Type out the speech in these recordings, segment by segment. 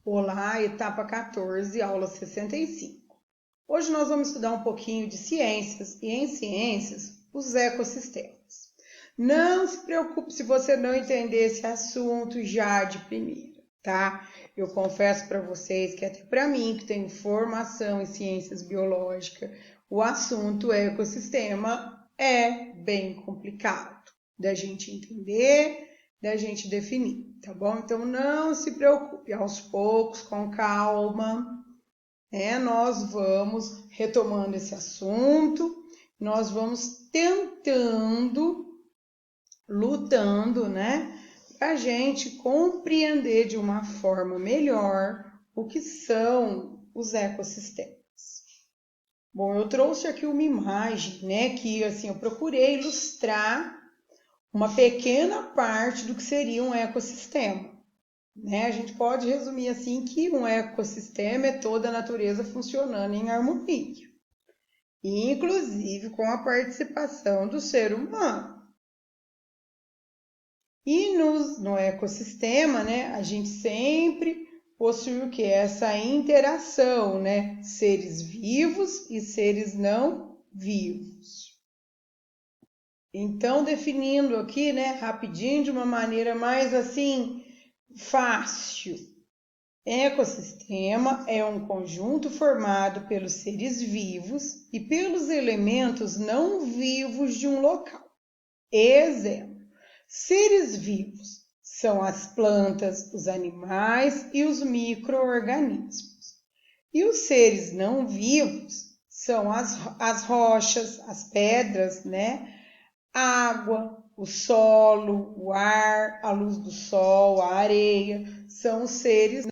Olá, etapa 14, aula 65. Hoje nós vamos estudar um pouquinho de ciências e, em ciências, os ecossistemas. Não se preocupe se você não entender esse assunto já de primeira, tá? Eu confesso para vocês que até para mim, que tenho formação em ciências biológicas, o assunto ecossistema é bem complicado da gente entender, da gente definir, tá bom? Então não se preocupe, aos poucos, com calma, nós vamos retomando esse assunto, nós vamos tentando, lutando, para a gente compreender de uma forma melhor o que são os ecossistemas. Bom, eu trouxe aqui uma imagem, que assim eu procurei ilustrar uma pequena parte do que seria um ecossistema. A gente pode resumir assim que um ecossistema é toda a natureza funcionando em harmonia, inclusive com a participação do ser humano. E no ecossistema, a gente sempre possui o que? Essa interação, seres vivos e seres não vivos. Então, definindo aqui, rapidinho, de uma maneira mais assim, fácil. Ecossistema é um conjunto formado pelos seres vivos e pelos elementos não vivos de um local. Exemplo, seres vivos são as plantas, os animais e os micro-organismos. E os seres não vivos são as rochas, as pedras, a água, o solo, o ar, a luz do sol, a areia, são os seres.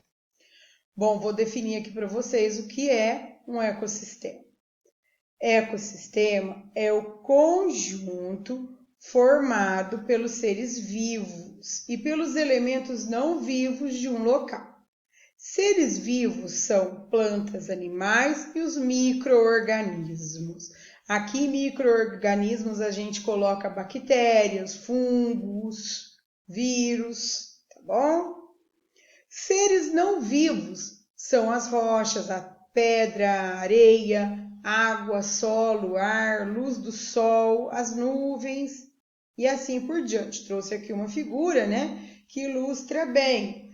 Bom, vou definir aqui para vocês o que é um ecossistema. Ecossistema é o conjunto formado pelos seres vivos e pelos elementos não vivos de um local. Seres vivos são plantas, animais e os micro-organismos. Aqui, micro-organismos, a gente coloca bactérias, fungos, vírus, tá bom? Seres não vivos são as rochas, a pedra, a areia, água, solo, ar, luz do sol, as nuvens e assim por diante. Trouxe aqui uma figura, que ilustra bem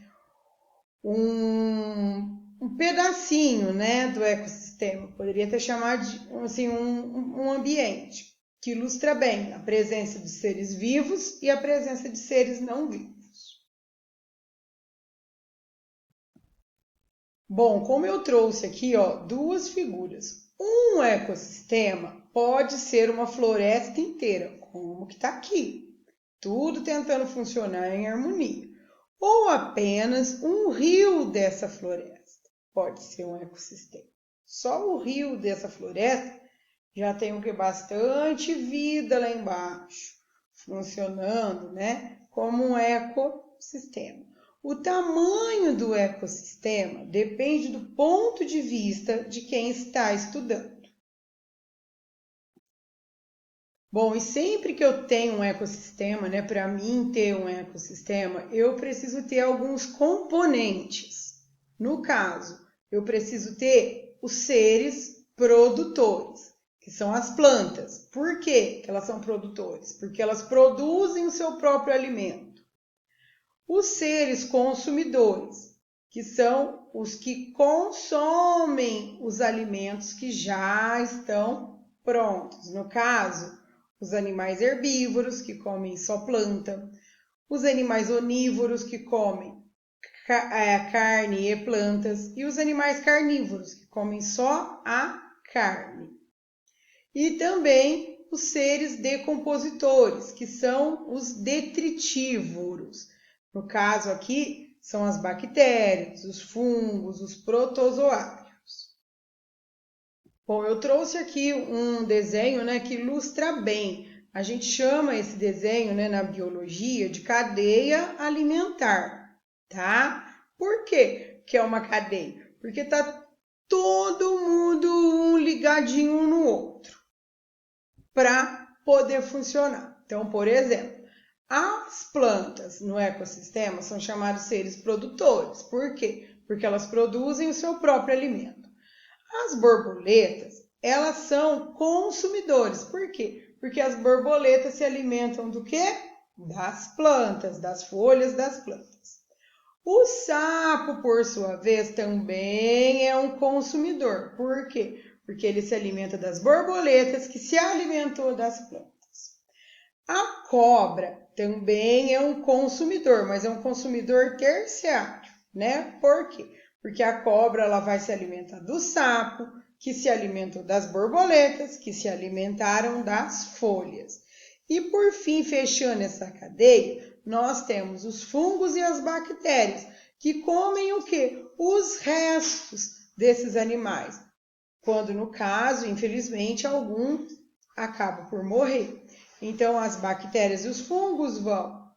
um pedacinho, do ecossistema. Poderia ter chamado de assim, um ambiente que ilustra bem a presença de seres vivos e a presença de seres não vivos. Bom, como eu trouxe aqui, duas figuras. Um ecossistema pode ser uma floresta inteira, como que está aqui. Tudo tentando funcionar em harmonia. Ou apenas um rio dessa floresta. Pode ser um ecossistema. Só o rio dessa floresta já tem bastante vida lá embaixo, funcionando, como um ecossistema. O tamanho do ecossistema depende do ponto de vista de quem está estudando. Bom, e sempre que eu tenho um ecossistema, para mim ter um ecossistema, eu preciso ter alguns componentes. No caso, eu preciso ter os seres produtores, que são as plantas. Por quê que elas são produtores? Porque elas produzem o seu próprio alimento. Os seres consumidores, que são os que consomem os alimentos que já estão prontos. No caso, os animais herbívoros, que comem só planta, os animais onívoros, que comem carne e plantas, e os animais carnívoros, que comem só a carne. E também os seres decompositores, que são os detritívoros. No caso aqui, são as bactérias, os fungos, os protozoários. Bom, eu trouxe aqui um desenho, que ilustra bem. A gente chama esse desenho, na biologia, de cadeia alimentar, tá? Por quê que é uma cadeia? Porque tá todo mundo um ligadinho um no outro para poder funcionar. Então, por exemplo, as plantas no ecossistema são chamadas seres produtores. Por quê? porque elas produzem o seu próprio alimento. As borboletas, elas são consumidores. Por quê? Porque as borboletas se alimentam do quê? Das plantas, das folhas das plantas. O sapo, por sua vez, também é um consumidor. Por quê? Porque ele se alimenta das borboletas que se alimentou das plantas. A cobra também é um consumidor, mas é um consumidor terciário, né? Por quê? Porque a cobra ela vai se alimentar do sapo, que se alimentou das borboletas, que se alimentaram das folhas. E por fim, fechando essa cadeia, nós temos os fungos e as bactérias, que comem o quê? Os restos desses animais. Quando, no caso, infelizmente, algum acaba por morrer. Então, as bactérias e os fungos vão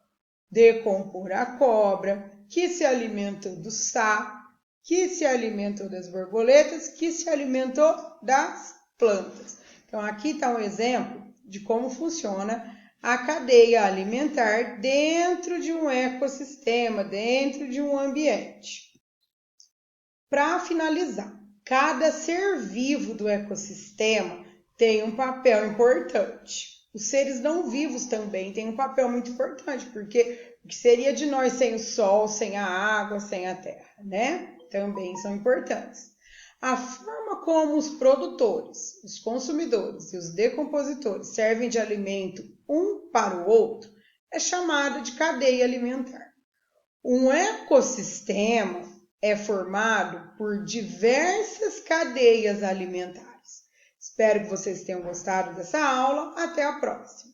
decompor a cobra, que se alimentou do sapo, que se alimentou das borboletas, que se alimentou das plantas. Então, aqui está um exemplo de como funciona a cadeia alimentar dentro de um ecossistema, dentro de um ambiente. Para finalizar, cada ser vivo do ecossistema tem um papel importante. Os seres não vivos também têm um papel muito importante, porque o que seria de nós sem o sol, sem a água, sem a terra, né? Também são importantes. A forma como os produtores, os consumidores e os decompositores servem de alimento um para o outro é chamada de cadeia alimentar. Um ecossistema é formado por diversas cadeias alimentares. Espero que vocês tenham gostado dessa aula. Até a próxima!